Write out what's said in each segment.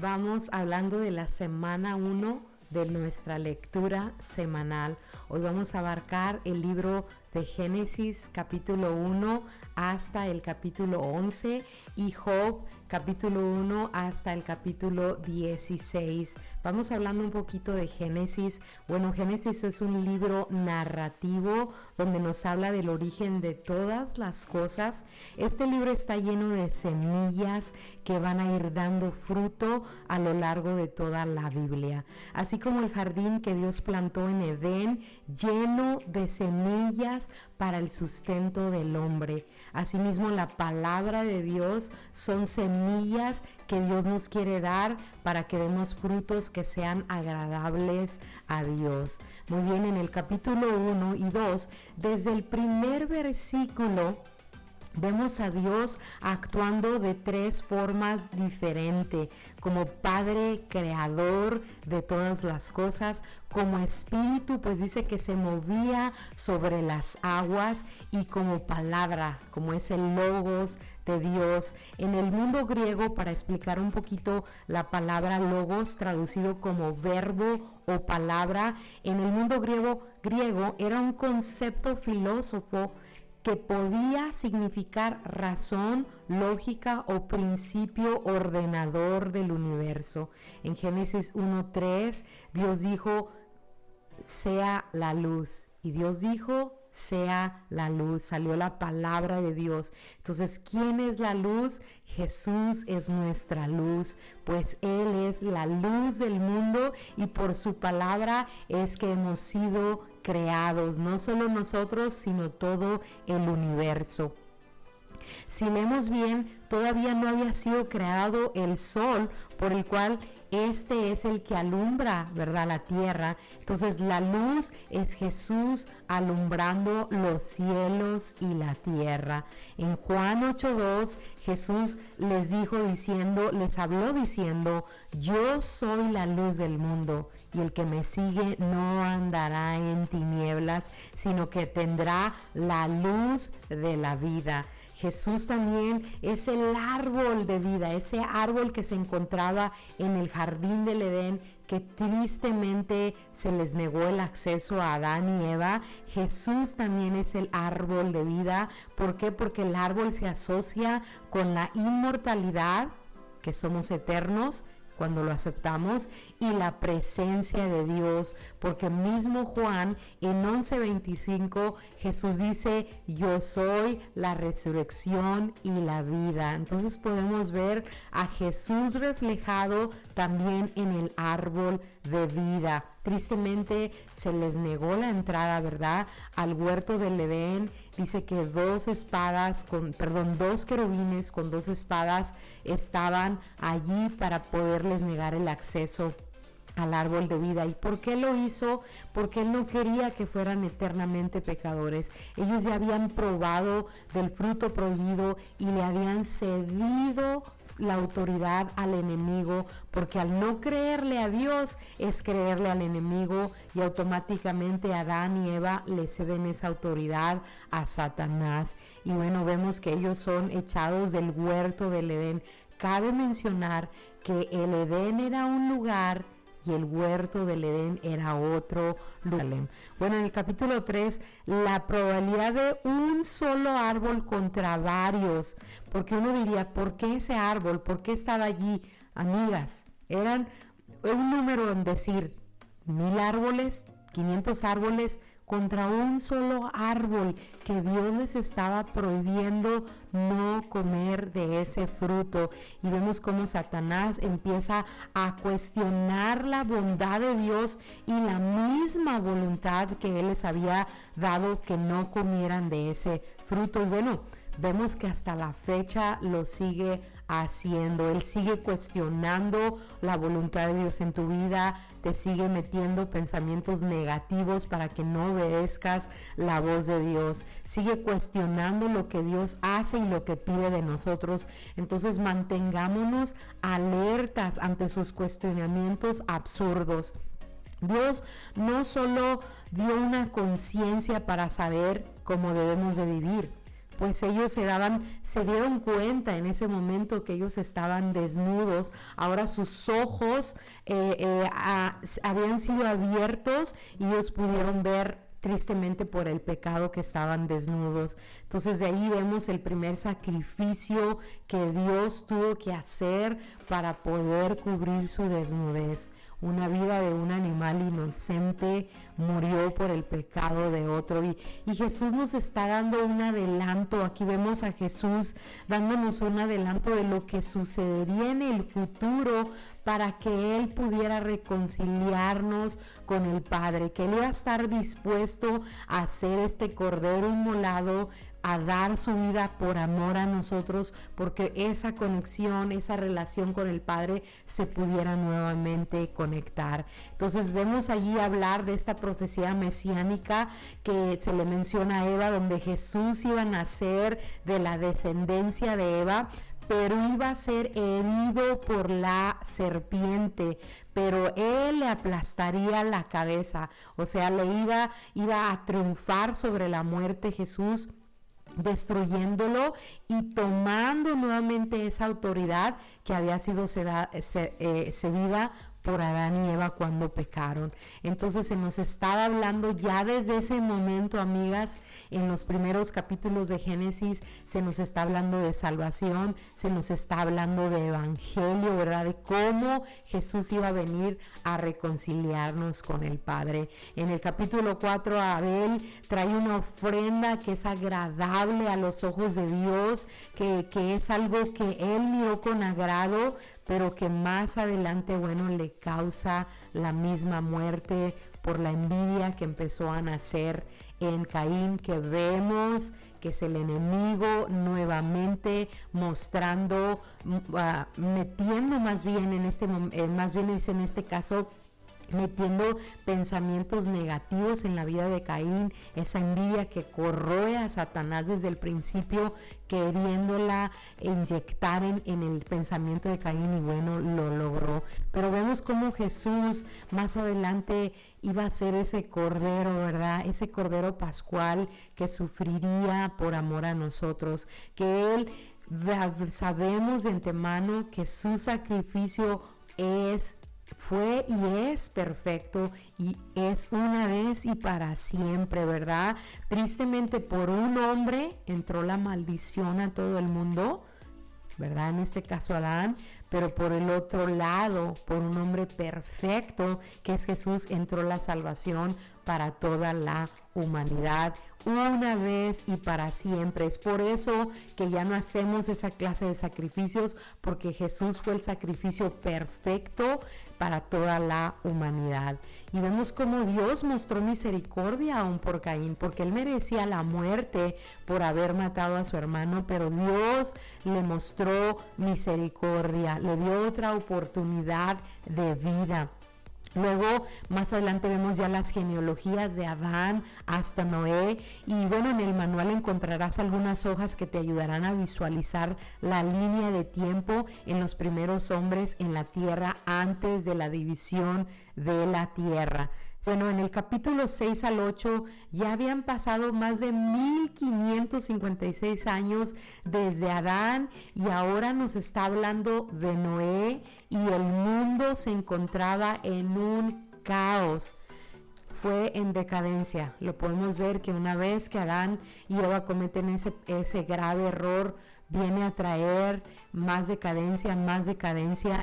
vamos hablando de la semana 1 de nuestra lectura semanal. Hoy vamos a abarcar el libro de Génesis capítulo 1 hasta el capítulo 11 y Job capítulo 1 hasta el capítulo 16. Vamos hablando un poquito de Génesis. Bueno, Génesis es un libro narrativo donde nos habla del origen de todas las cosas. Este libro está lleno de semillas que van a ir dando fruto a lo largo de toda la Biblia. Así como el jardín que Dios plantó en Edén, lleno de semillas para el sustento del hombre. Asimismo, la palabra de Dios son semillas que Dios nos quiere dar para que demos frutos que sean agradables a Dios. Muy bien, en el capítulo 1 y 2, desde el primer versículo, vemos a Dios actuando de tres formas diferentes, como Padre creador de todas las cosas, como Espíritu, pues dice que se movía sobre las aguas, y como palabra, como es el Logos de Dios. En el mundo griego, para explicar un poquito la palabra Logos, traducido como verbo o palabra, en el mundo griego era un concepto filósofo que podía significar razón, lógica o principio ordenador del universo. En Génesis 1:3, Dios dijo, sea la luz. Y Dios dijo, sea la luz. Salió la palabra de Dios. Entonces, ¿quién es la luz? Jesús es nuestra luz, pues Él es la luz del mundo, y por su palabra es que hemos sido creados, no solo nosotros, sino todo el universo. Si leemos bien, todavía no había sido creado el sol, por el cual este es el que alumbra, ¿verdad?, la tierra. Entonces la luz es Jesús alumbrando los cielos y la tierra. En Juan 8:2, Jesús les habló diciendo, yo soy la luz del mundo, y el que me sigue no andará en tinieblas, sino que tendrá la luz de la vida. Jesús también es el árbol de vida, ese árbol que se encontraba en el jardín del Edén, que tristemente se les negó el acceso a Adán y Eva. Jesús también es el árbol de vida. ¿Por qué? Porque el árbol se asocia con la inmortalidad, que somos eternos cuando lo aceptamos, y la presencia de Dios, porque mismo Juan en 11:25 Jesús dice, yo soy la resurrección y la vida. Entonces podemos ver a Jesús reflejado también en el árbol de vida. Tristemente se les negó la entrada, ¿verdad?, al huerto del Edén. Dice que dos querubines con dos espadas estaban allí para poderles negar el acceso al árbol de vida. ¿Y por qué lo hizo? Porque Él no quería que fueran eternamente pecadores. Ellos ya habían probado del fruto prohibido y le habían cedido la autoridad al enemigo, porque al no creerle a Dios es creerle al enemigo, y automáticamente Adán y Eva le ceden esa autoridad a Satanás. Y bueno, vemos que ellos son echados del huerto del Edén. Cabe mencionar que el Edén era un lugar y el huerto del Edén era otro lugar. Bueno, en el capítulo 3, la probabilidad de un solo árbol contra varios, porque uno diría, ¿por qué ese árbol? ¿Por qué estaba allí? Amigas, eran un número en decir 1000 árboles, 500 árboles, contra un solo árbol que Dios les estaba prohibiendo no comer de ese fruto. Y vemos cómo Satanás empieza a cuestionar la bondad de Dios y la misma voluntad que Él les había dado que no comieran de ese fruto. Y bueno, vemos que hasta la fecha lo sigue haciendo. Él sigue cuestionando la voluntad de Dios en tu vida, te sigue metiendo pensamientos negativos para que no obedezcas la voz de Dios, sigue cuestionando lo que Dios hace y lo que pide de nosotros. Entonces mantengámonos alertas ante sus cuestionamientos absurdos. Dios no solo dio una conciencia para saber cómo debemos de vivir, pues ellos se dieron cuenta en ese momento que ellos estaban desnudos. Ahora sus ojos habían sido abiertos y ellos pudieron ver tristemente por el pecado que estaban desnudos. Entonces de ahí vemos el primer sacrificio que Dios tuvo que hacer para poder cubrir su desnudez. Una vida de un animal inocente murió por el pecado de otro, y Jesús nos está dando un adelanto. Aquí vemos a Jesús dándonos un adelanto de lo que sucedería en el futuro para que Él pudiera reconciliarnos con el Padre, que Él iba a estar dispuesto a hacer este cordero inmolado, a dar su vida por amor a nosotros, porque esa conexión, esa relación con el Padre se pudiera nuevamente conectar. Entonces vemos allí hablar de esta profecía mesiánica que se le menciona a Eva, donde Jesús iba a nacer de la descendencia de Eva, pero iba a ser herido por la serpiente, pero Él le aplastaría la cabeza, o sea, iba a triunfar sobre la muerte Jesús, destruyéndolo y tomando nuevamente esa autoridad que había sido cedida por Adán y Eva cuando pecaron. Entonces se nos estaba hablando ya desde ese momento, amigas, en los primeros capítulos de Génesis, se nos está hablando de salvación, se nos está hablando de evangelio, ¿verdad? De cómo Jesús iba a venir a reconciliarnos con el Padre. En el capítulo 4, Abel trae una ofrenda que es agradable a los ojos de Dios, que es algo que Él miró con agrado, pero que más adelante, bueno, le causa la misma muerte por la envidia que empezó a nacer en Caín, que vemos que es el enemigo nuevamente mostrando, metiendo más bien en este caso, metiendo pensamientos negativos en la vida de Caín, esa envidia que corroe a Satanás desde el principio, queriéndola inyectar en el pensamiento de Caín, y bueno, lo logró. Pero vemos cómo Jesús más adelante iba a ser ese cordero, ¿verdad? Ese cordero pascual que sufriría por amor a nosotros, que Él, sabemos de antemano que su sacrificio fue y es perfecto, y es una vez y para siempre, ¿verdad? Tristemente, por un hombre entró la maldición a todo el mundo, ¿verdad? En este caso Adán, pero por el otro lado, por un hombre perfecto que es Jesús, entró la salvación para toda la humanidad, una vez y para siempre. Es por eso que ya no hacemos esa clase de sacrificios, porque Jesús fue el sacrificio perfecto para toda la humanidad. Y vemos cómo Dios mostró misericordia aún por Caín, porque él merecía la muerte por haber matado a su hermano, pero Dios le mostró misericordia, le dio otra oportunidad de vida. Luego, más adelante vemos ya las genealogías de Adán hasta Noé, y bueno, en el manual encontrarás algunas hojas que te ayudarán a visualizar la línea de tiempo en los primeros hombres en la tierra antes de la división de la tierra. Bueno, en el capítulo 6 al 8 ya habían pasado más de 1556 años desde Adán, y ahora nos está hablando de Noé, y el mundo se encontraba en un caos. Fue en decadencia. Lo podemos ver que una vez que Adán y Eva cometen ese grave error, viene a traer más decadencia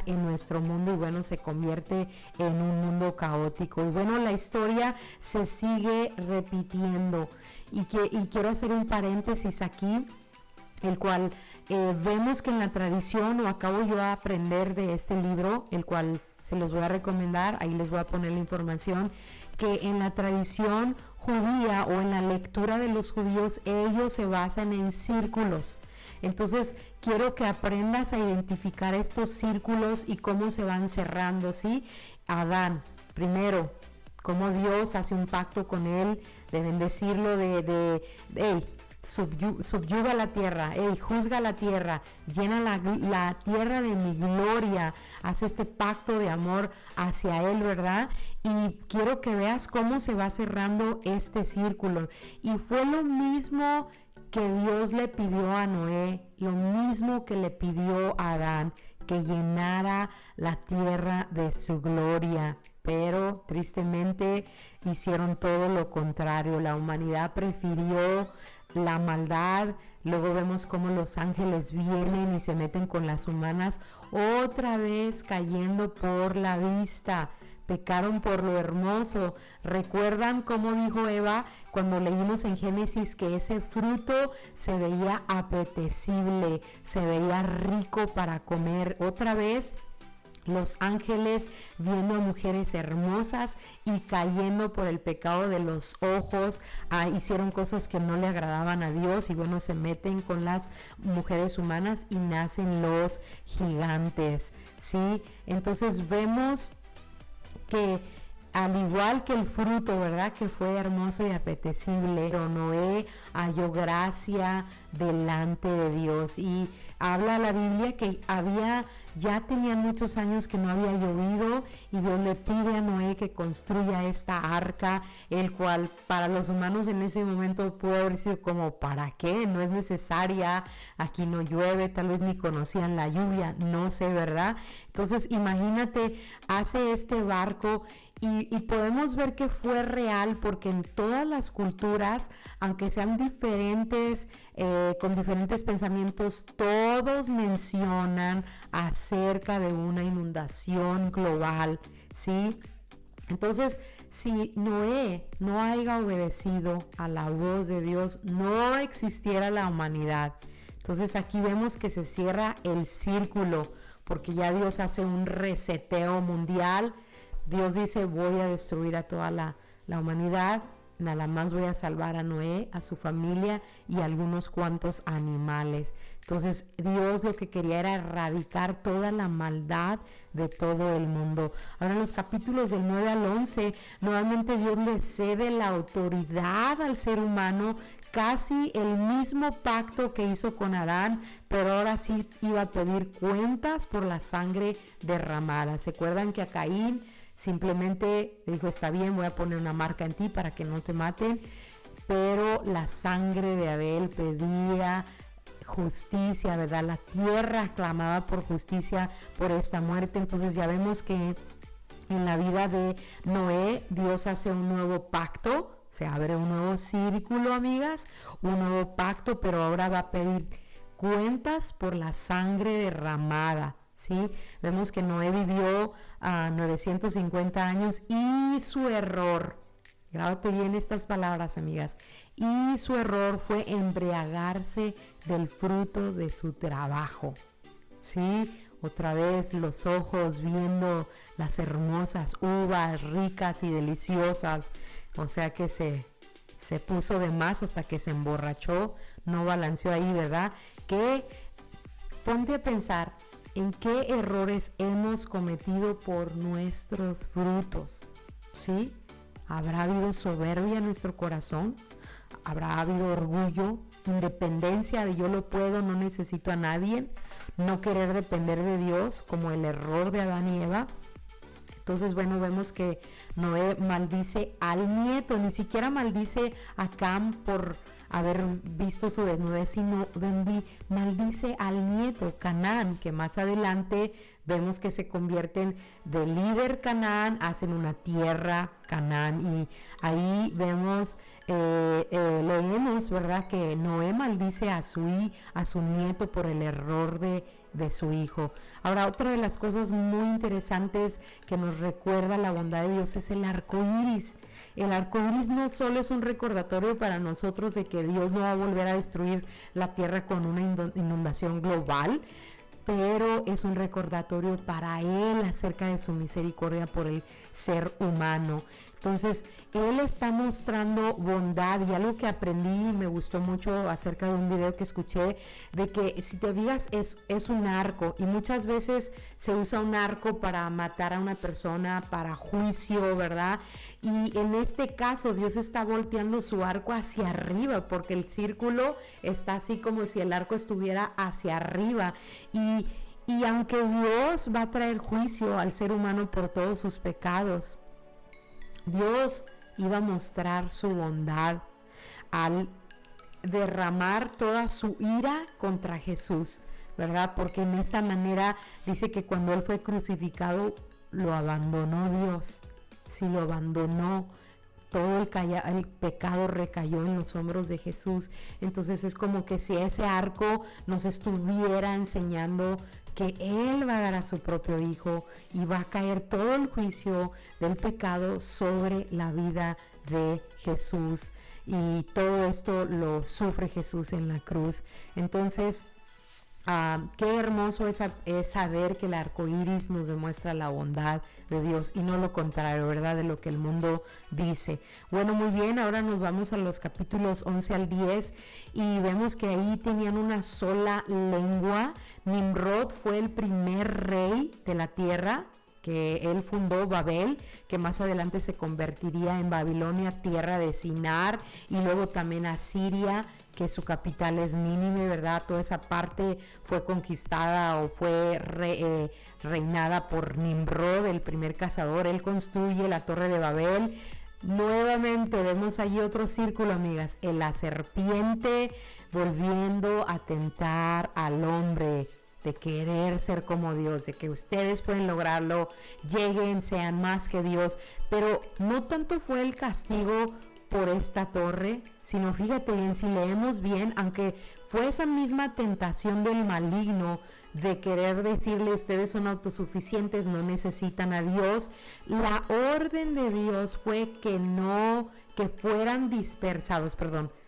en nuestro mundo, y bueno, se convierte en un mundo caótico. Y bueno, la historia se sigue repitiendo, y quiero hacer un paréntesis aquí, el cual vemos que en la tradición, o acabo yo de aprender de este libro, el cual se los voy a recomendar, ahí les voy a poner la información, que en la tradición judía o en la lectura de los judíos, ellos se basan en círculos. Entonces, quiero que aprendas a identificar estos círculos y cómo se van cerrando, ¿sí? Adán, primero, cómo Dios hace un pacto con él de bendecirlo, hey, subyuga la tierra, juzga la tierra, llena la tierra de mi gloria, hace este pacto de amor hacia Él, ¿verdad? Y quiero que veas cómo se va cerrando este círculo. Y fue lo mismo que Dios le pidió a Noé, lo mismo que le pidió a Adán, que llenara la tierra de su gloria. Pero tristemente hicieron todo lo contrario. La humanidad prefirió la maldad. Luego vemos cómo los ángeles vienen y se meten con las humanas, otra vez cayendo por la vista. Pecaron por lo hermoso. ¿Recuerdan cómo dijo Eva cuando leímos en Génesis que ese fruto se veía apetecible, se veía rico para comer? Otra vez los ángeles viendo a mujeres hermosas y cayendo por el pecado de los ojos, hicieron cosas que no le agradaban a Dios y bueno, se meten con las mujeres humanas y nacen los gigantes, ¿sí? Entonces vemos que al igual que el fruto, ¿verdad? Que fue hermoso y apetecible, pero Noé halló gracia delante de Dios. Y habla la Biblia que ya tenían muchos años que no había llovido y Dios le pide a Noé que construya esta arca, el cual para los humanos en ese momento pudo haber sido como, ¿para qué? No es necesaria, aquí no llueve, tal vez ni conocían la lluvia, no sé, ¿verdad? Entonces imagínate, hace este barco y podemos ver que fue real porque en todas las culturas, aunque sean diferentes, con diferentes pensamientos, todos mencionan acerca de una inundación global, ¿sí? Entonces, si Noé no haya obedecido a la voz de Dios, no existiera la humanidad. Entonces aquí vemos que se cierra el círculo, porque ya Dios hace un reseteo mundial. Dios dice, voy a destruir a toda la humanidad, nada más voy a salvar a Noé, a su familia y a algunos cuantos animales. Entonces Dios lo que quería era erradicar toda la maldad de todo el mundo. Ahora en los capítulos del 9 al 11, nuevamente Dios le cede la autoridad al ser humano, casi el mismo pacto que hizo con Adán, pero ahora sí iba a pedir cuentas por la sangre derramada. ¿Se acuerdan que a Caín simplemente le dijo, está bien, voy a poner una marca en ti para que no te maten? Pero la sangre de Abel pedía justicia, ¿verdad? La tierra clamaba por justicia por esta muerte. Entonces ya vemos que en la vida de Noé, Dios hace un nuevo pacto, se abre un nuevo círculo, amigas, un nuevo pacto, pero ahora va a pedir cuentas por la sangre derramada, ¿sí? Vemos que Noé vivió 950 años y su error, grábate bien estas palabras, amigas, y su error fue embriagarse del fruto de su trabajo, ¿sí? Otra vez los ojos viendo las hermosas uvas ricas y deliciosas, o sea que se puso de más hasta que se emborrachó, no balanceó ahí, ¿verdad? Que ponte a pensar en qué errores hemos cometido por nuestros frutos, ¿sí? ¿Habrá habido soberbia en nuestro corazón? ¿Habrá habido orgullo, independencia de yo lo puedo, no necesito a nadie? ¿No querer depender de Dios, como el error de Adán y Eva? Entonces, bueno, vemos que Noé maldice al nieto, ni siquiera maldice a Cam por haber visto su desnudez, sino maldice al nieto, Canaán, que más adelante vemos que se convierten de líder Canaán, hacen una tierra Canaán, y ahí vemos, leemos, ¿verdad?, que Noé maldice a su nieto por el error de su hijo. Ahora, otra de las cosas muy interesantes que nos recuerda la bondad de Dios es el arco iris. El arco iris no solo es un recordatorio para nosotros de que Dios no va a volver a destruir la tierra con una inundación global, pero es un recordatorio para Él acerca de su misericordia por el ser humano. Entonces, Él está mostrando bondad, y algo que aprendí y me gustó mucho acerca de un video que escuché, de que si te fijas es un arco, y muchas veces se usa un arco para matar a una persona, para juicio, ¿verdad? Y en este caso Dios está volteando su arco hacia arriba, porque el círculo está así como si el arco estuviera hacia arriba. Y aunque Dios va a traer juicio al ser humano por todos sus pecados, Dios iba a mostrar su bondad al derramar toda su ira contra Jesús, ¿verdad? Porque en esta manera dice que cuando Él fue crucificado, lo abandonó Dios. Sí, lo abandonó. Todo el pecado recayó en los hombros de Jesús. Entonces es como que si ese arco nos estuviera enseñando que Él va a dar a su propio Hijo y va a caer todo el juicio del pecado sobre la vida de Jesús. Y todo esto lo sufre Jesús en la cruz. Entonces, qué hermoso es saber que el arco iris nos demuestra la bondad de Dios y no lo contrario, ¿verdad? De lo que el mundo dice. Bueno, muy bien, ahora nos vamos a los capítulos 11 al 10 y vemos que ahí tenían una sola lengua. Nimrod fue el primer rey de la tierra, que él fundó Babel, que más adelante se convertiría en Babilonia, tierra de Sinar, y luego también Asiria, que su capital es Nínive, ¿verdad? Toda esa parte fue conquistada o fue reinada por Nimrod, el primer cazador. Él construye la Torre de Babel. Nuevamente vemos allí otro círculo, amigas, en la serpiente volviendo a tentar al hombre de querer ser como Dios, de que ustedes pueden lograrlo, lleguen, sean más que Dios. Pero no tanto fue el castigo por esta torre, sino fíjate bien, si leemos bien, aunque fue esa misma tentación del maligno de querer decirle ustedes son autosuficientes, no necesitan a Dios, la orden de Dios fue que fueran dispersados,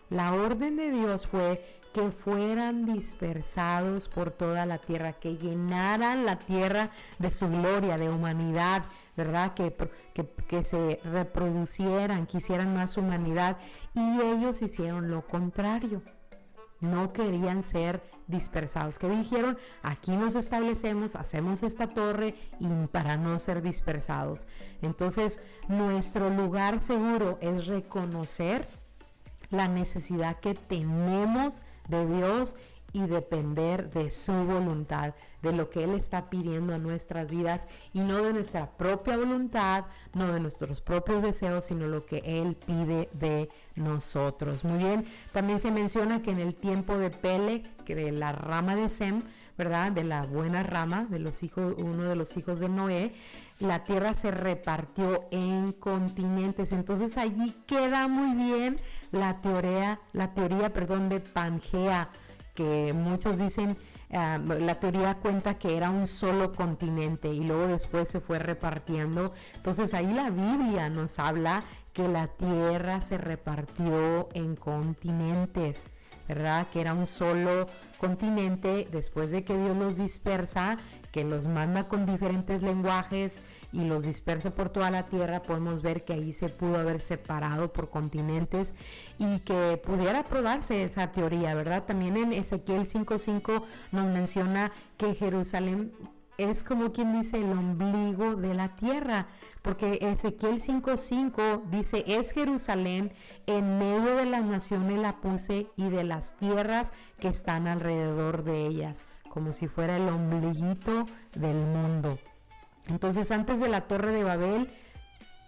la orden de Dios fue que fueran dispersados por toda la tierra, que llenaran la tierra de su gloria, de humanidad, ¿verdad? Que se reproducieran, quisieran más humanidad, y ellos hicieron lo contrario. No querían ser dispersados, que dijeron, aquí nos establecemos, hacemos esta torre y para no ser dispersados. Entonces, nuestro lugar seguro es reconocer la necesidad que tenemos de Dios y depender de su voluntad, de lo que Él está pidiendo a nuestras vidas y no de nuestra propia voluntad, no de nuestros propios deseos, sino lo que Él pide de nosotros. Muy bien, también se menciona que en el tiempo de Peleg, que de la rama de Sem, ¿verdad? De la buena rama, de los hijos, uno de los hijos de Noé, la tierra se repartió en continentes. Entonces allí queda muy bien la teoría de Pangea, que muchos dicen, la teoría cuenta que era un solo continente y luego después se fue repartiendo. Entonces ahí la Biblia nos habla que la tierra se repartió en continentes, ¿verdad? Que era un solo continente después de que Dios los dispersa, que los manda con diferentes lenguajes y los dispersa por toda la tierra. Podemos ver que ahí se pudo haber separado por continentes y que pudiera probarse esa teoría, ¿verdad? También en Ezequiel 5:5 nos menciona que Jerusalén es como quien dice el ombligo de la tierra, porque Ezequiel 5:5 dice, es Jerusalén, en medio de las naciones la puse y de las tierras que están alrededor de ellas, como si fuera el ombliguito del mundo. Entonces, antes de la Torre de Babel,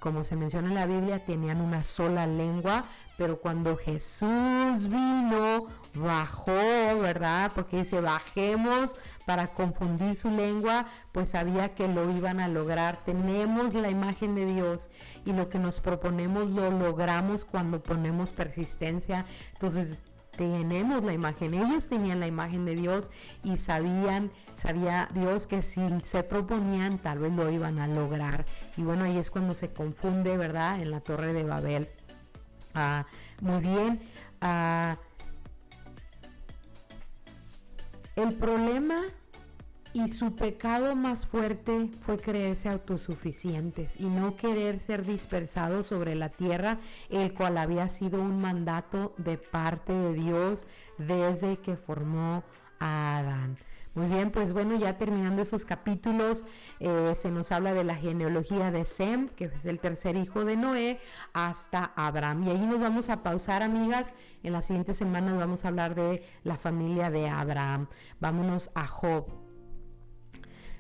como se menciona en la Biblia, tenían una sola lengua, pero cuando Jesús vino, bajó, ¿verdad? Porque dice, bajemos para confundir su lengua, pues sabía que lo iban a lograr. Tenemos la imagen de Dios y lo que nos proponemos lo logramos cuando ponemos persistencia. Entonces, tenemos la imagen, ellos tenían la imagen de Dios y sabía Dios que si se proponían tal vez lo iban a lograr. Y bueno, ahí es cuando se confunde, ¿verdad? En la Torre de Babel. Muy bien. El problema y su pecado más fuerte fue creerse autosuficientes y no querer ser dispersados sobre la tierra, el cual había sido un mandato de parte de Dios desde que formó a Adán. Muy bien, pues bueno, ya terminando esos capítulos, se nos habla de la genealogía de Sem, que es el tercer hijo de Noé, hasta Abraham. Y ahí nos vamos a pausar, amigas. En las siguientes semanas vamos a hablar de la familia de Abraham. Vámonos a Job.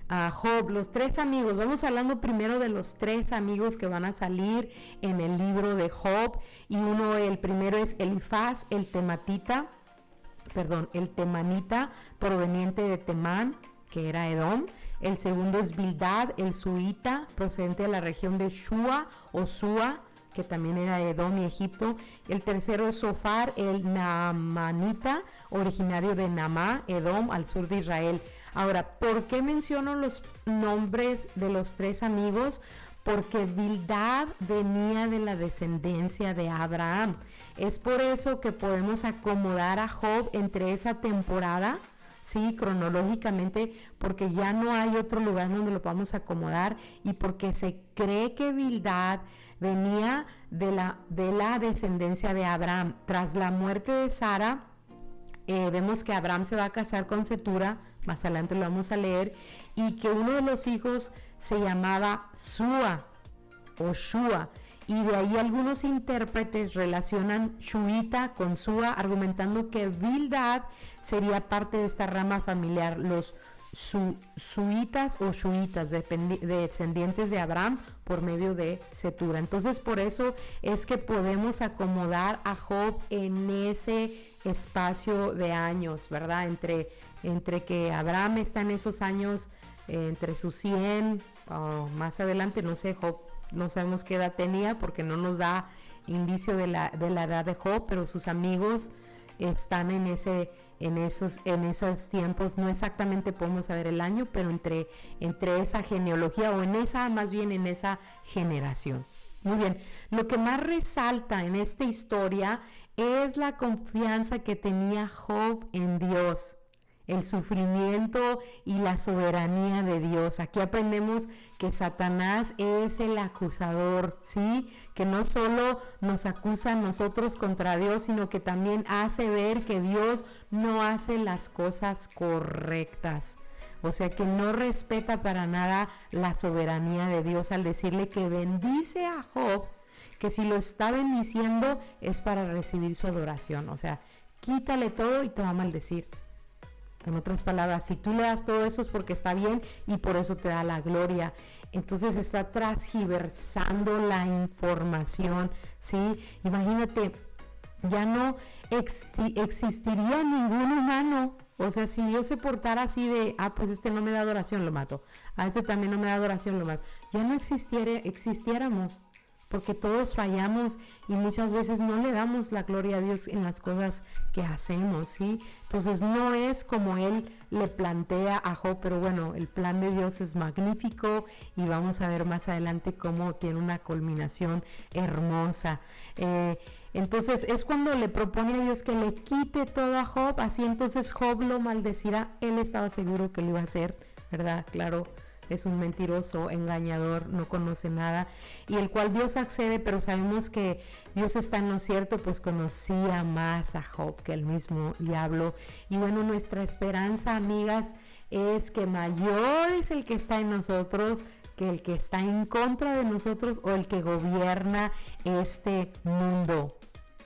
A Job, los tres amigos. Vamos hablando primero de los tres amigos que van a salir en el libro de Job. Y el primero es Elifaz, el temanita, proveniente de Temán, que era Edom. El segundo es Bildad, el suita, procedente de la región de Shua o Sua, que también era Edom y Egipto. El tercero es Sofar, el naamanita, originario de Namá, Edom, al sur de Israel. Ahora, ¿por qué menciono los nombres de los tres amigos? Porque Bildad venía de la descendencia de Abraham. Es por eso que podemos acomodar a Job entre esa temporada, sí, cronológicamente, porque ya no hay otro lugar donde lo podamos acomodar y porque se cree que Bildad venía de la descendencia de Abraham. Tras la muerte de Sara, vemos que Abraham se va a casar con Cetura, más adelante lo vamos a leer, y que uno de los hijos se llamaba Sua o Shua, y de ahí algunos intérpretes relacionan Shuita con Sua, argumentando que Bildad sería parte de esta rama familiar, los suitas o shuitas, descendientes de Abraham por medio de Cetura. Entonces, por eso es que podemos acomodar a Job en ese espacio de años, ¿verdad? Entre que Abraham está en esos años, entre sus 100 o más adelante, no sé, Job no sabemos qué edad tenía porque no nos da indicio de la edad de Job, pero sus amigos están en esos tiempos. No exactamente podemos saber el año, pero entre esa genealogía o más bien en esa generación. Muy bien, lo que más resalta en esta historia es la confianza que tenía Job en Dios, el sufrimiento y la soberanía de Dios. Aquí aprendemos que Satanás es el acusador, ¿sí? Que no solo nos acusa a nosotros contra Dios, sino que también hace ver que Dios no hace las cosas correctas. O sea, que no respeta para nada la soberanía de Dios al decirle que bendice a Job, que si lo está bendiciendo es para recibir su adoración. O sea, quítale todo y te va a maldecir. En otras palabras, si tú le das todo eso es porque está bien y por eso te da la gloria. Entonces está transgiversando la información, ¿sí? Imagínate, ya no existiría ningún humano. O sea, si Dios se portara así de, pues este no me da adoración, lo mato. A este también no me da adoración, lo mato. Ya no existiéramos. Porque todos fallamos y muchas veces no le damos la gloria a Dios en las cosas que hacemos, ¿sí? Entonces no es como Él le plantea a Job, pero bueno, el plan de Dios es magnífico y vamos a ver más adelante cómo tiene una culminación hermosa. Entonces es cuando le propone a Dios que le quite todo a Job, así entonces Job lo maldecirá. Él estaba seguro que lo iba a hacer, ¿verdad? Claro. Es un mentiroso, engañador, no conoce nada, y el cual Dios accede, pero sabemos que Dios está en lo cierto, pues conocía más a Job que el mismo diablo. Y bueno, nuestra esperanza, amigas, es que mayor es el que está en nosotros que el que está en contra de nosotros o el que gobierna este mundo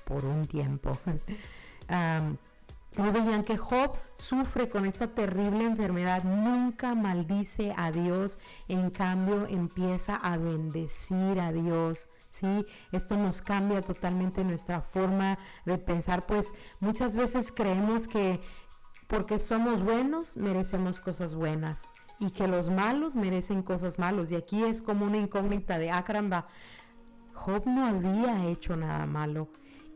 por un tiempo. No veían que Job sufre con esta terrible enfermedad, nunca maldice a Dios, en cambio empieza a bendecir a Dios, ¿sí? Esto nos cambia totalmente nuestra forma de pensar, pues muchas veces creemos que porque somos buenos merecemos cosas buenas y que los malos merecen cosas malos, y aquí es como una incógnita de, caramba, Job no había hecho nada malo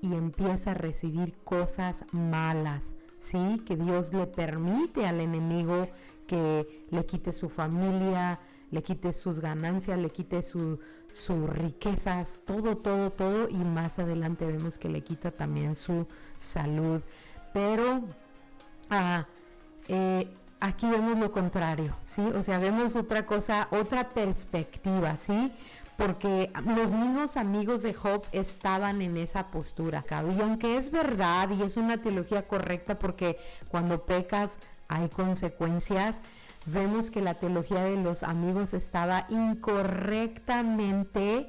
y empieza a recibir cosas malas, ¿sí? Que Dios le permite al enemigo que le quite su familia, le quite sus ganancias, le quite sus riquezas, todo, y más adelante vemos que le quita también su salud. Pero aquí vemos lo contrario, ¿sí? O sea, vemos otra cosa, otra perspectiva, ¿sí? Porque los mismos amigos de Job estaban en esa postura. Y aunque es verdad y es una teología correcta, porque cuando pecas hay consecuencias, vemos que la teología de los amigos estaba incorrectamente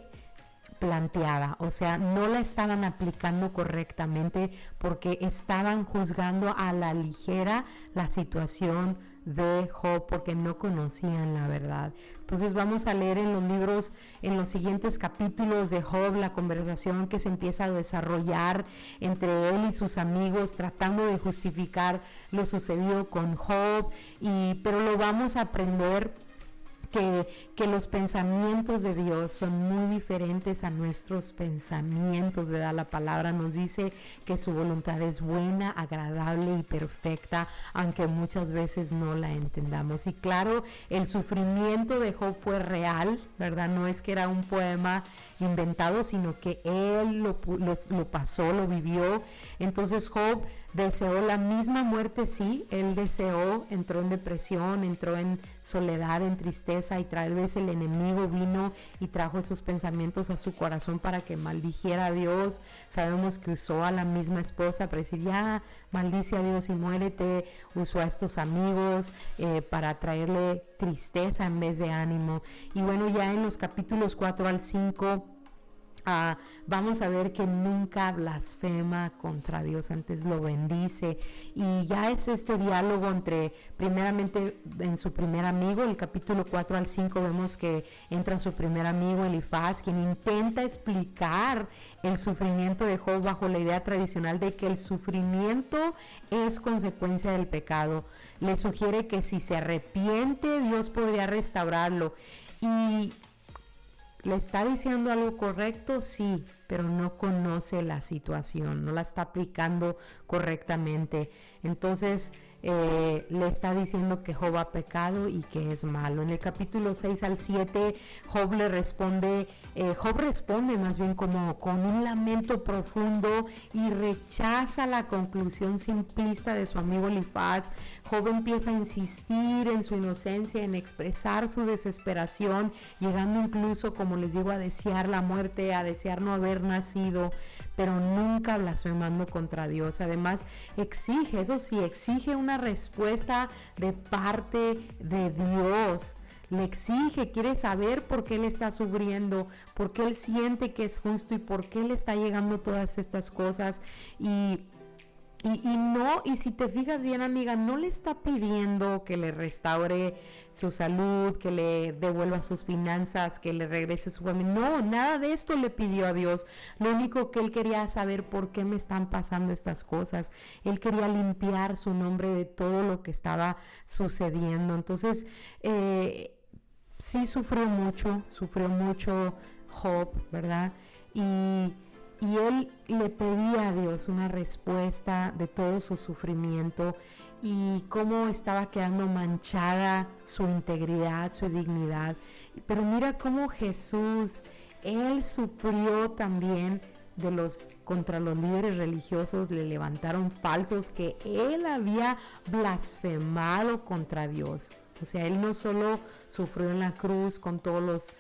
planteada, o sea, no la estaban aplicando correctamente porque estaban juzgando a la ligera la situación de Job porque no conocían la verdad. Entonces vamos a leer en los libros, en los siguientes capítulos de Job, la conversación que se empieza a desarrollar entre él y sus amigos, tratando de justificar lo sucedido con Job, pero lo vamos a aprender que los pensamientos de Dios son muy diferentes a nuestros pensamientos, ¿verdad? La palabra nos dice que su voluntad es buena, agradable y perfecta, aunque muchas veces no la entendamos. Y claro, el sufrimiento de Job fue real, ¿verdad? No es que era un poema inventado, sino que él lo pasó, lo vivió. Entonces Job deseó la misma muerte, sí, él deseó, entró en depresión, entró en soledad, en tristeza, y tal vez el enemigo vino y trajo esos pensamientos a su corazón para que maldijera a Dios. Sabemos que usó a la misma esposa para decir, ya, maldice a Dios y muérete. Usó a estos amigos para traerle tristeza en vez de ánimo. Y bueno, ya en los capítulos 4 al 5, vamos a ver que nunca blasfema contra Dios, antes lo bendice. Y ya es este diálogo entre, primeramente en su primer amigo, el capítulo 4 al 5 vemos que entra su primer amigo Elifaz, quien intenta explicar el sufrimiento de Job bajo la idea tradicional de que el sufrimiento es consecuencia del pecado. Le sugiere que si se arrepiente, Dios podría restaurarlo. Y ¿le está diciendo algo correcto? Sí, pero no conoce la situación, no la está aplicando correctamente. Entonces le está diciendo que Job ha pecado y que es malo. En el capítulo 6 al 7, Job responde más bien como con un lamento profundo y rechaza la conclusión simplista de su amigo Elifaz. Job empieza a insistir en su inocencia, en expresar su desesperación, llegando incluso, como les digo, a desear la muerte, a desear no haber nacido, pero nunca blasfemando contra Dios. Además, exige una respuesta de parte de Dios. Le exige, quiere saber por qué él está sufriendo, por qué él siente que es justo y por qué le está llegando todas estas cosas. Y si te fijas bien, amiga, no le está pidiendo que le restaure su salud, que le devuelva sus finanzas, que le regrese su familia. No, nada de esto le pidió a Dios. Lo único que él quería saber, por qué me están pasando estas cosas. Él quería limpiar su nombre de todo lo que estaba sucediendo. Entonces, sí sufrió mucho Job, ¿verdad? Y él le pedía a Dios una respuesta de todo su sufrimiento y cómo estaba quedando manchada su integridad, su dignidad. Pero mira cómo Jesús, él sufrió también contra los líderes religiosos, le levantaron falsos que él había blasfemado contra Dios. O sea, él no solo sufrió en la cruz con todos los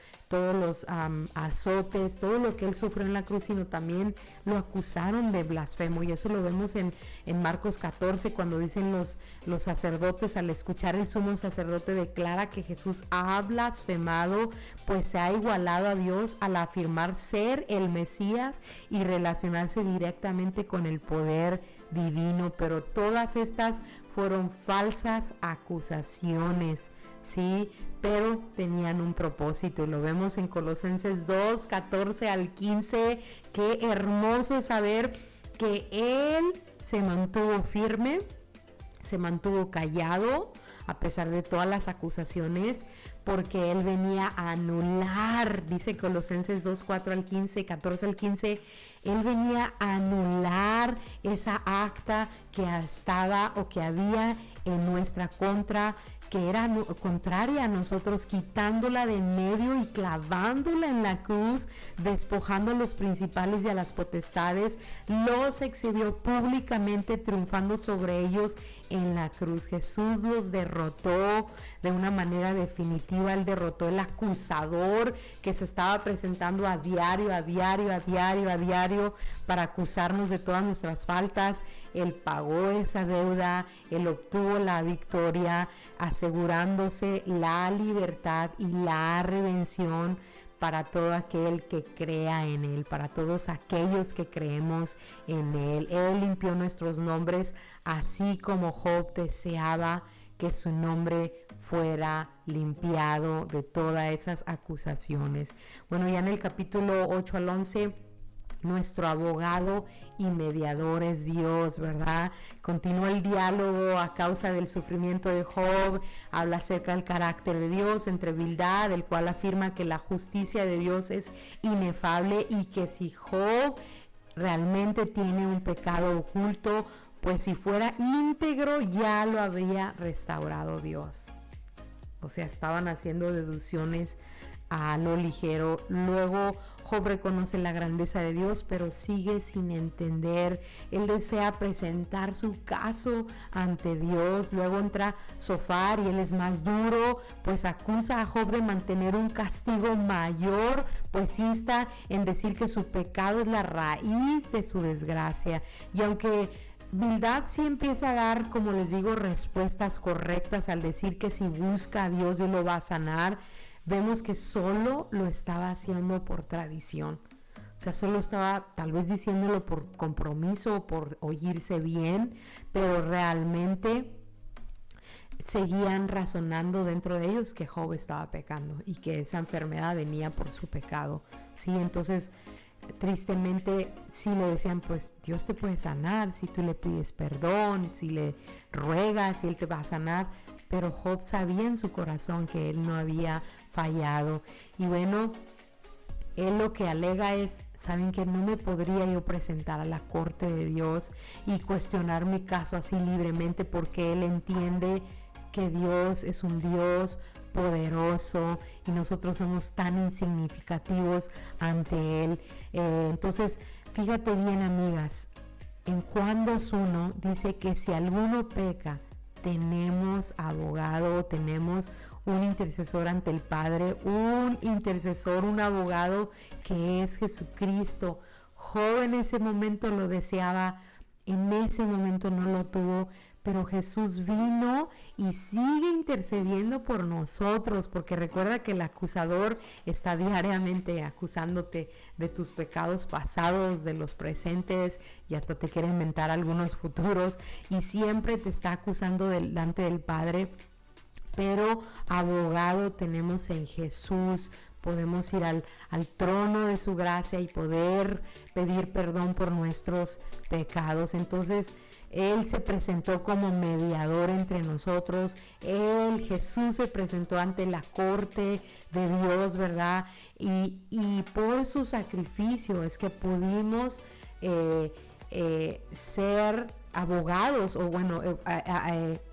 azotes, todo lo que él sufrió en la cruz, sino también lo acusaron de blasfemo. Y eso lo vemos en Marcos 14, cuando dicen los sacerdotes, al escuchar el sumo sacerdote declara que Jesús ha blasfemado, pues se ha igualado a Dios al afirmar ser el Mesías y relacionarse directamente con el poder divino. Pero todas estas fueron falsas acusaciones, ¿sí? Pero tenían un propósito, y lo vemos en Colosenses 2, 14 al 15. Qué hermoso saber que él se mantuvo firme, se mantuvo callado a pesar de todas las acusaciones, porque él venía a anular, dice Colosenses 2, 4 al 15, 14 al 15, él venía a anular esa acta que estaba o que había en nuestra contra, que era contraria a nosotros, quitándola de en medio y clavándola en la cruz, despojando a los principales y a las potestades, los exhibió públicamente, triunfando sobre ellos en la cruz. Jesús los derrotó de una manera definitiva. Él derrotó el acusador que se estaba presentando a diario para acusarnos de todas nuestras faltas. Él pagó esa deuda, Él obtuvo la victoria, asegurándose la libertad y la redención para todo aquel que crea en Él, para todos aquellos que creemos en Él. Él limpió nuestros nombres, así como Job deseaba que su nombre fuera limpiado de todas esas acusaciones. Bueno, ya en el capítulo 8 al 11, nuestro abogado y mediador es Dios, ¿verdad? Continúa el diálogo a causa del sufrimiento de Job, habla acerca del carácter de Dios entre Bildad, el cual afirma que la justicia de Dios es inefable y que si Job realmente tiene un pecado oculto, pues si fuera íntegro ya lo había restaurado Dios. O sea, estaban haciendo deducciones a lo ligero. Luego Job reconoce la grandeza de Dios, pero sigue sin entender. Él desea presentar su caso ante Dios. Luego entra Zofar y él es más duro, pues acusa a Job de mantener un castigo mayor, pues insta en decir que su pecado es la raíz de su desgracia. Y aunque Bildad sí empieza a dar, como les digo, respuestas correctas al decir que si busca a Dios, Dios lo va a sanar, vemos que solo lo estaba haciendo por tradición. O sea, solo estaba tal vez diciéndolo por compromiso o por oírse bien, pero realmente seguían razonando dentro de ellos que Job estaba pecando y que esa enfermedad venía por su pecado. Sí, entonces tristemente sí le decían, pues Dios te puede sanar si tú le pides perdón, si le ruegas, si Él te va a sanar. Pero Job sabía en su corazón que él no había fallado. Y bueno, él lo que alega es, saben que no me podría yo presentar a la corte de Dios y cuestionar mi caso así libremente, porque él entiende que Dios es un Dios poderoso y nosotros somos tan insignificativos ante Él. Entonces, fíjate bien, amigas, en Juan 2:1 dice que si alguno peca, tenemos abogado, tenemos un intercesor ante el Padre, un intercesor, un abogado que es Jesucristo. Job en ese momento lo deseaba, en ese momento no lo tuvo, pero Jesús vino y sigue intercediendo por nosotros, porque recuerda que el acusador está diariamente acusándote de tus pecados pasados, de los presentes, y hasta te quiere inventar algunos futuros, y siempre te está acusando delante del Padre. Pero abogado tenemos en Jesús. Podemos ir al trono de su gracia y poder pedir perdón por nuestros pecados. Entonces, Él se presentó como mediador entre nosotros. Jesús se presentó ante la corte de Dios, ¿verdad? Y por su sacrificio es que pudimos ser abogados, o bueno,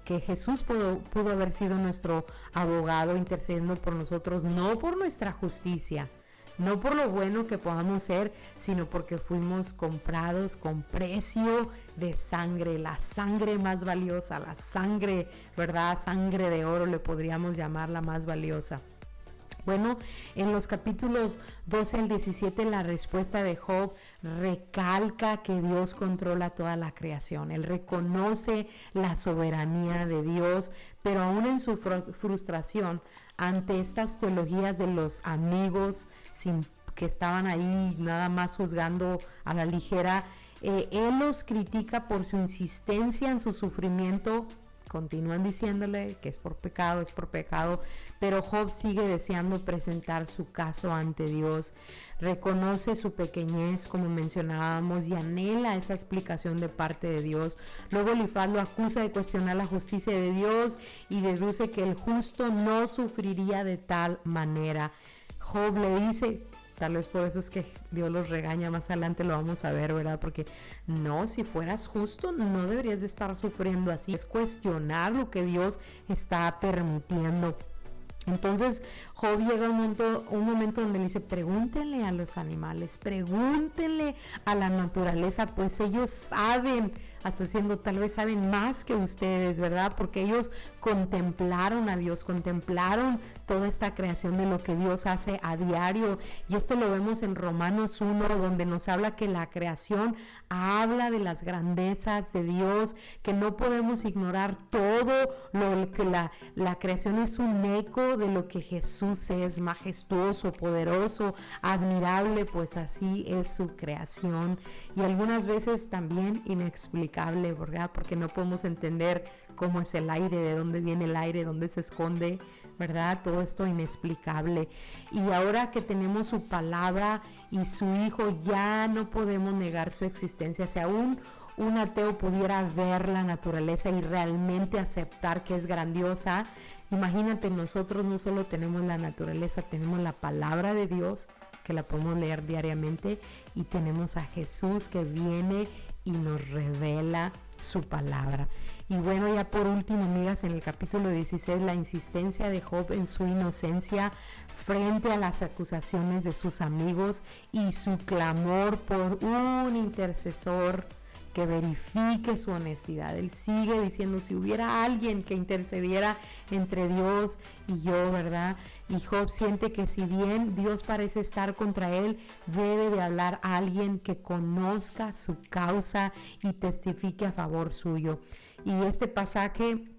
que Jesús pudo haber sido nuestro abogado intercediendo por nosotros, no por nuestra justicia, no por lo bueno que podamos ser, sino porque fuimos comprados con precio de sangre, la sangre más valiosa, la sangre, ¿verdad? Sangre de oro le podríamos llamar, la más valiosa. Bueno, en los capítulos 12 al 17 la respuesta de Job recalca que Dios controla toda la creación. Él reconoce la soberanía de Dios, pero aún en su frustración ante estas teologías de los amigos que estaban ahí nada más juzgando a la ligera, él los critica por su insistencia en su sufrimiento. Continúan diciéndole que es por pecado, pero Job sigue deseando presentar su caso ante Dios. Reconoce su pequeñez, como mencionábamos, y anhela esa explicación de parte de Dios. Luego Elifaz lo acusa de cuestionar la justicia de Dios y deduce que el justo no sufriría de tal manera. Job le dice, tal vez por eso es que Dios los regaña, más adelante lo vamos a ver, ¿verdad? Porque no, si fueras justo no deberías de estar sufriendo así. Es cuestionar lo que Dios está permitiendo. Entonces Job llega a un momento donde le dice, pregúntenle a los animales, pregúntenle a la naturaleza, pues ellos saben hasta siendo, tal vez saben más que ustedes, ¿verdad? Porque ellos contemplaron a Dios, contemplaron toda esta creación de lo que Dios hace a diario. Y esto lo vemos en Romanos 1, donde nos habla que la creación habla de las grandezas de Dios, que no podemos ignorar todo lo que la creación es un eco de lo que Jesús es, majestuoso, poderoso, admirable, pues así es su creación. Y algunas veces también inexplicable, ¿verdad? Porque no podemos entender cómo es el aire, de dónde viene el aire, dónde se esconde, ¿verdad? Todo esto inexplicable. Y ahora que tenemos su palabra y su Hijo, ya no podemos negar su existencia. Si aún un ateo pudiera ver la naturaleza y realmente aceptar que es grandiosa, imagínate, nosotros no solo tenemos la naturaleza, tenemos la palabra de Dios, que la podemos leer diariamente, y tenemos a Jesús que viene y nos revela su palabra. Y bueno, ya por último, amigas, en el capítulo 16, la insistencia de Job en su inocencia frente a las acusaciones de sus amigos y su clamor por un intercesor que verifique su honestidad. Él sigue diciendo, si hubiera alguien que intercediera entre Dios y yo, ¿verdad? Y Job siente que si bien Dios parece estar contra él, debe de hablar a alguien que conozca su causa y testifique a favor suyo. Y este pasaje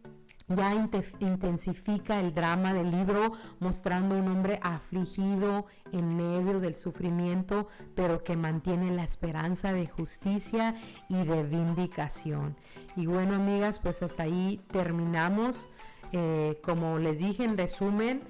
ya intensifica el drama del libro, mostrando un hombre afligido en medio del sufrimiento, pero que mantiene la esperanza de justicia y de vindicación. Y bueno, amigas, pues hasta ahí terminamos. Como les dije, en resumen,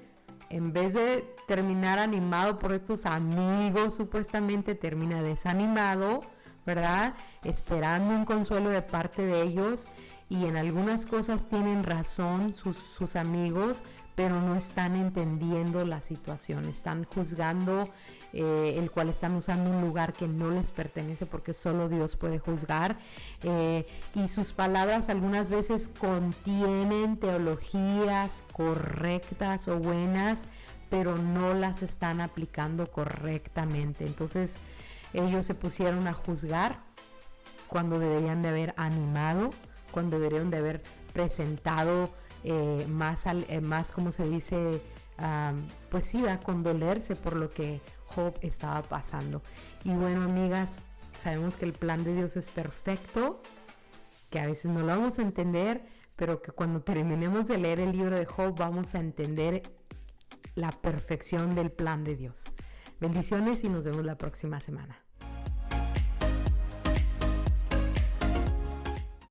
en vez de terminar animado por estos amigos, supuestamente termina desanimado, ¿verdad? Esperando un consuelo de parte de ellos. Y en algunas cosas tienen razón sus amigos, pero no están entendiendo la situación, están juzgando, el cual están usando un lugar que no les pertenece, porque solo Dios puede juzgar, y sus palabras algunas veces contienen teologías correctas o buenas, pero no las están aplicando correctamente. Entonces ellos se pusieron a juzgar cuando deberían de haber animado, cuando deberían de haber presentado más, como se dice, pues sí, a condolerse por lo que Job estaba pasando. Y bueno, amigas, sabemos que el plan de Dios es perfecto, que a veces no lo vamos a entender, pero que cuando terminemos de leer el libro de Job vamos a entender la perfección del plan de Dios. Bendiciones y nos vemos la próxima semana.